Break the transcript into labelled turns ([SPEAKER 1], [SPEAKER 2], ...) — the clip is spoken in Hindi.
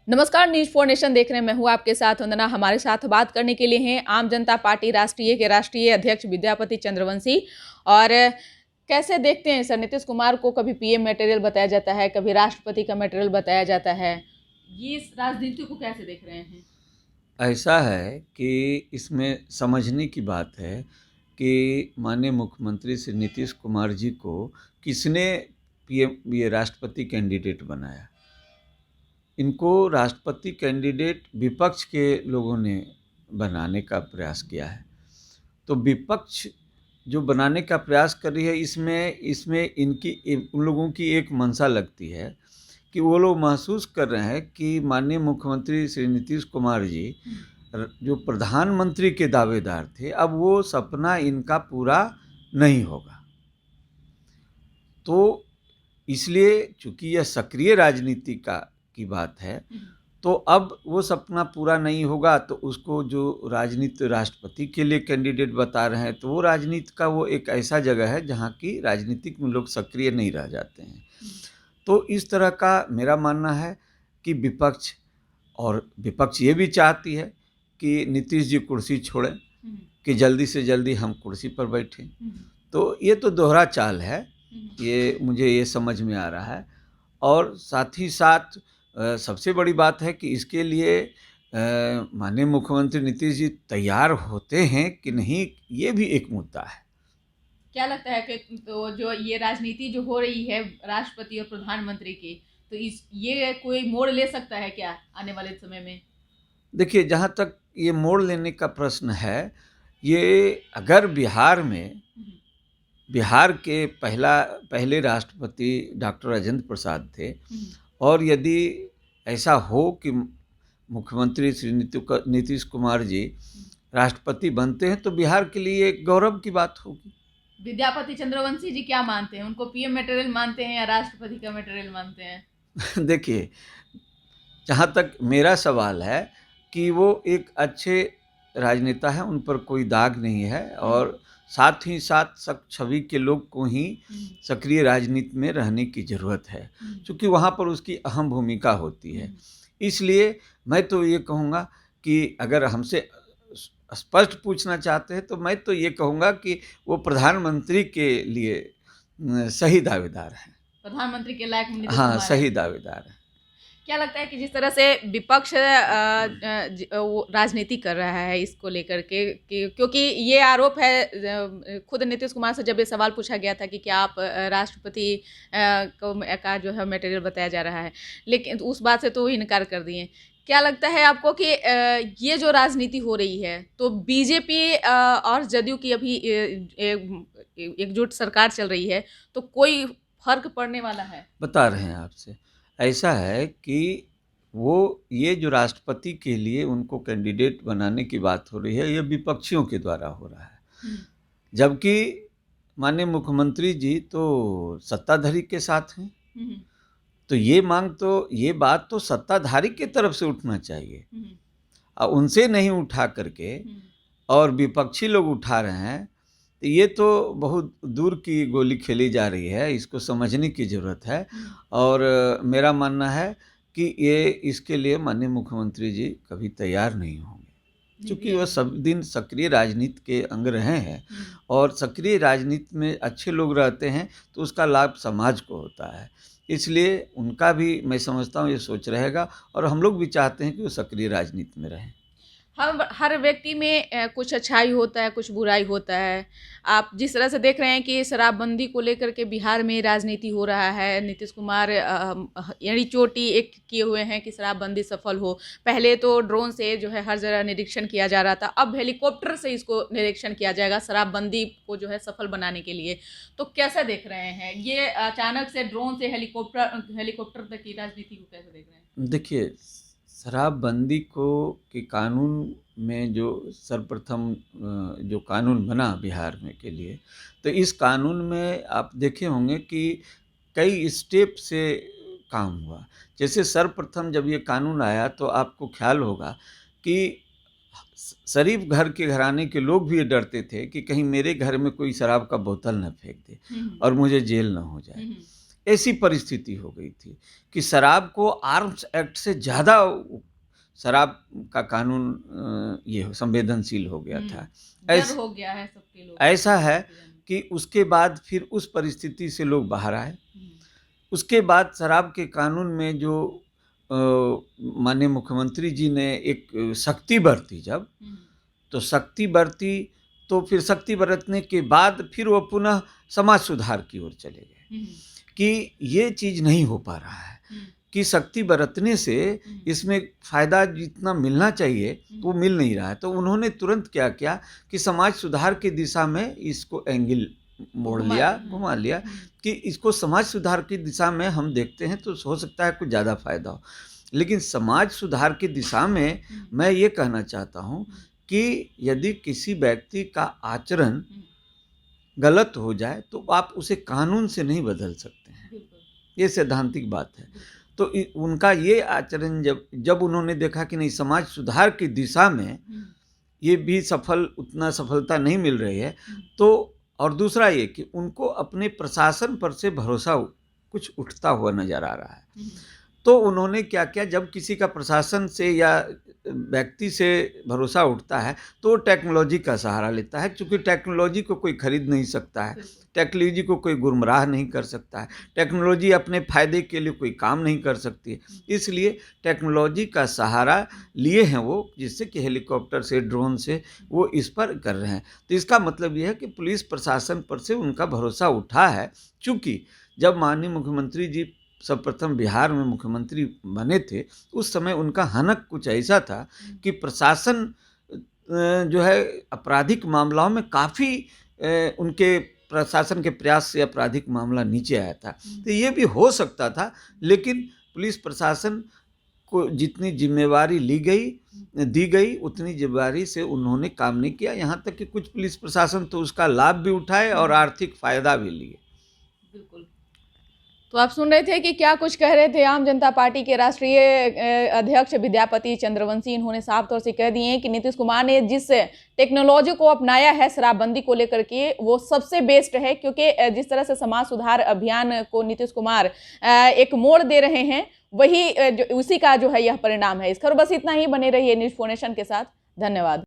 [SPEAKER 1] नमस्कार, न्यूज 4 नेशन देख रहे हैं। मैं हूं आपके साथ वंदना। हमारे साथ बात करने के लिए हैं आम जनता पार्टी राष्ट्रीय के राष्ट्रीय अध्यक्ष विद्यापति चंद्रवंशी। और कैसे देखते हैं सर, नीतीश कुमार को कभी पीएम मटेरियल बताया जाता है, कभी राष्ट्रपति का मटेरियल बताया जाता है, ये इस राजनीति को कैसे देख रहे हैं?
[SPEAKER 2] ऐसा है कि इसमें समझने की बात है कि माननीय मुख्यमंत्री श्री नीतीश कुमार जी को किसने पीएम ये राष्ट्रपति कैंडिडेट बनाया। इनको राष्ट्रपति कैंडिडेट विपक्ष के लोगों ने बनाने का प्रयास किया है। तो विपक्ष जो बनाने का प्रयास कर रही है, इसमें उन लोगों की एक मंशा लगती है कि वो लोग महसूस कर रहे हैं कि माननीय मुख्यमंत्री श्री नीतीश कुमार जी जो प्रधानमंत्री के दावेदार थे, अब वो सपना इनका पूरा नहीं होगा। तो इसलिए चूंकि यह सक्रिय राजनीति की बात है, तो अब वो सपना पूरा नहीं होगा, तो उसको जो राजनीति राष्ट्रपति के लिए कैंडिडेट बता रहे हैं, तो वो राजनीति का वो एक ऐसा जगह है जहाँ की राजनीतिक में लोग सक्रिय नहीं रह जाते हैं। तो इस तरह का मेरा मानना है कि विपक्ष ये भी चाहती है कि नीतीश जी कुर्सी छोड़ें, कि जल्दी से जल्दी हम कुर्सी पर बैठें। तो ये तो दोहरा चाल है, ये मुझे ये समझ में आ रहा है। और साथ ही साथ सबसे बड़ी बात है कि इसके लिए माननीय मुख्यमंत्री नीतीश जी तैयार होते हैं कि नहीं, ये भी एक मुद्दा है।
[SPEAKER 1] क्या लगता है कि तो जो ये राजनीति जो हो रही है राष्ट्रपति और प्रधानमंत्री की, तो ये कोई मोड़ ले सकता है क्या आने वाले समय में?
[SPEAKER 2] देखिए, जहाँ तक ये मोड़ लेने का प्रश्न है, ये अगर बिहार के पहले राष्ट्रपति डॉक्टर राजेंद्र प्रसाद थे, और यदि ऐसा हो कि मुख्यमंत्री श्री नीतीश कुमार जी राष्ट्रपति बनते हैं, तो बिहार के लिए एक गौरव की बात होगी।
[SPEAKER 1] विद्यापति चंद्रवंशी जी क्या मानते हैं? उनको पीएम मटेरियल मानते हैं या राष्ट्रपति का मटेरियल मानते हैं?
[SPEAKER 2] देखिए, जहाँ तक मेरा सवाल है कि वो एक अच्छे राजनेता हैं, उन पर कोई दाग नहीं है, और साथ ही साथ सब छवि के लोग को ही सक्रिय राजनीति में रहने की ज़रूरत है, क्योंकि वहाँ पर उसकी अहम भूमिका होती है। इसलिए मैं तो ये कहूँगा कि अगर हमसे स्पष्ट पूछना चाहते हैं, तो मैं तो ये कहूँगा कि वो प्रधानमंत्री के लिए सही दावेदार हैं।
[SPEAKER 1] प्रधानमंत्री के लायक नीतीश
[SPEAKER 2] हाँ,
[SPEAKER 1] कुमार
[SPEAKER 2] सही
[SPEAKER 1] हैं।
[SPEAKER 2] दावेदार हैं।
[SPEAKER 1] क्या लगता है कि जिस तरह से विपक्ष वो राजनीति कर रहा है इसको लेकर के, क्योंकि ये आरोप है, खुद नीतीश कुमार से जब ये सवाल पूछा गया था कि क्या आप राष्ट्रपति का जो है मटेरियल बताया जा रहा है, लेकिन उस बात से तो वो इनकार कर दिए। क्या लगता है आपको कि ये जो राजनीति हो रही है, तो बीजेपी और जदयू की अभी एकजुट सरकार चल रही है, तो कोई फर्क पड़ने वाला है?
[SPEAKER 2] बता रहे हैं आपसे, ऐसा है कि ये जो राष्ट्रपति के लिए उनको कैंडिडेट बनाने की बात हो रही है, ये विपक्षियों के द्वारा हो रहा है, जबकि माननीय मुख्यमंत्री जी तो सत्ताधारी के साथ हैं। तो ये बात तो सत्ताधारी की तरफ से उठना चाहिए, और उनसे नहीं उठा करके और विपक्षी लोग उठा रहे हैं, तो ये तो बहुत दूर की गोली खेली जा रही है, इसको समझने की ज़रूरत है। और मेरा मानना है कि इसके लिए माननीय मुख्यमंत्री जी कभी तैयार नहीं होंगे, क्योंकि वह सब दिन सक्रिय राजनीति के अंग रहे हैं, और सक्रिय राजनीति में अच्छे लोग रहते हैं तो उसका लाभ समाज को होता है। इसलिए उनका भी मैं समझता हूँ ये सोच रहेगा, और हम लोग भी चाहते हैं कि वो सक्रिय राजनीति में रहें।
[SPEAKER 1] हर व्यक्ति में कुछ अच्छाई होता है, कुछ बुराई होता है। आप जिस तरह से देख रहे हैं कि शराबबंदी को लेकर के बिहार में राजनीति हो रहा है, नीतीश कुमार एड़ी चोटी एक किए हुए हैं कि शराबबंदी सफल हो। पहले तो ड्रोन से जो है हर जगह निरीक्षण किया जा रहा था, अब हेलीकॉप्टर से इसको निरीक्षण किया जाएगा शराबबंदी को जो है सफल बनाने के लिए। तो कैसे देख रहे हैं ये अचानक से ड्रोन से हेलीकॉप्टर तक की राजनीति को कैसे देख रहे हैं?
[SPEAKER 2] देखिए, शराबबंदी के कानून में जो सर्वप्रथम जो कानून बना बिहार में के लिए, तो इस कानून में आप देखे होंगे कि कई स्टेप से काम हुआ। जैसे सर्वप्रथम जब ये कानून आया, तो आपको ख्याल होगा कि शरीफ घर के घराने के लोग भी ये डरते थे कि कहीं मेरे घर में कोई शराब का बोतल न फेंक दे और मुझे जेल न हो जाए। ऐसी परिस्थिति हो गई थी कि शराब को आर्म्स एक्ट से ज़्यादा शराब का कानून ये संवेदनशील हो गया था।
[SPEAKER 1] डर हो गया है सबके लोग।
[SPEAKER 2] ऐसा है कि उसके बाद फिर उस परिस्थिति से लोग बाहर आए। उसके बाद शराब के कानून में जो माननीय मुख्यमंत्री जी ने एक सख्ती बरती जब, तो सख्ती बरती तो फिर सख्ती बरतने के बाद फिर वो पुनः समाज सुधार की ओर चले गए कि ये चीज़ नहीं हो पा रहा है, कि सख्ती बरतने से इसमें फ़ायदा जितना मिलना चाहिए वो मिल नहीं रहा है। तो उन्होंने तुरंत क्या किया कि समाज सुधार की दिशा में इसको एंगल मोड़ लिया, घुमा लिया कि इसको समाज सुधार की दिशा में हम देखते हैं तो हो सकता है कुछ ज़्यादा फायदा हो। लेकिन समाज सुधार की दिशा में मैं ये कहना चाहता हूँ कि यदि किसी व्यक्ति का आचरण गलत हो जाए तो आप उसे कानून से नहीं बदल सकते हैं, ये सैद्धांतिक बात है। तो उनका ये आचरण जब उन्होंने देखा कि नहीं समाज सुधार की दिशा में ये भी उतना सफलता नहीं मिल रही है, तो और दूसरा ये कि उनको अपने प्रशासन पर से भरोसा कुछ उठता हुआ नज़र आ रहा है। तो उन्होंने क्या किया, जब किसी का प्रशासन से या व्यक्ति से भरोसा उठता है तो वो टेक्नोलॉजी का सहारा लेता है, क्योंकि टेक्नोलॉजी को कोई खरीद नहीं सकता है, टेक्नोलॉजी को कोई गुमराह नहीं कर सकता है, टेक्नोलॉजी अपने फ़ायदे के लिए कोई काम नहीं कर सकती है। इसलिए टेक्नोलॉजी का सहारा लिए हैं वो, जिससे कि हेलीकॉप्टर से, ड्रोन से वो इस पर कर रहे हैं। तो इसका मतलब ये है कि पुलिस प्रशासन पर से उनका भरोसा उठा है। चूँकि जब माननीय मुख्यमंत्री जी सर्वप्रथम बिहार में मुख्यमंत्री बने थे, उस समय उनका हनक कुछ ऐसा था कि प्रशासन जो है आपराधिक मामलों में काफ़ी उनके प्रशासन के प्रयास से आपराधिक मामला नीचे आया था। तो ये भी हो सकता था, लेकिन पुलिस प्रशासन को जितनी जिम्मेवारी दी गई उतनी जिम्मेवारी से उन्होंने काम नहीं किया। यहाँ तक कि कुछ पुलिस प्रशासन तो उसका लाभ भी उठाए और आर्थिक फ़ायदा भी लिए।
[SPEAKER 1] बिल्कुल। तो आप सुन रहे थे कि क्या कुछ कह रहे थे आम जनता पार्टी के राष्ट्रीय अध्यक्ष विद्यापति चंद्रवंशी। इन्होंने साफ तौर से कह दिए कि नीतीश कुमार ने जिस टेक्नोलॉजी को अपनाया है शराबबंदी को लेकर के वो सबसे बेस्ट है, क्योंकि जिस तरह से समाज सुधार अभियान को नीतीश कुमार एक मोड़ दे रहे हैं वही उसी का जो है यह परिणाम है। इस खबर बस इतना ही। बने रहिए न्यूज़ 4 नेशन के साथ। धन्यवाद।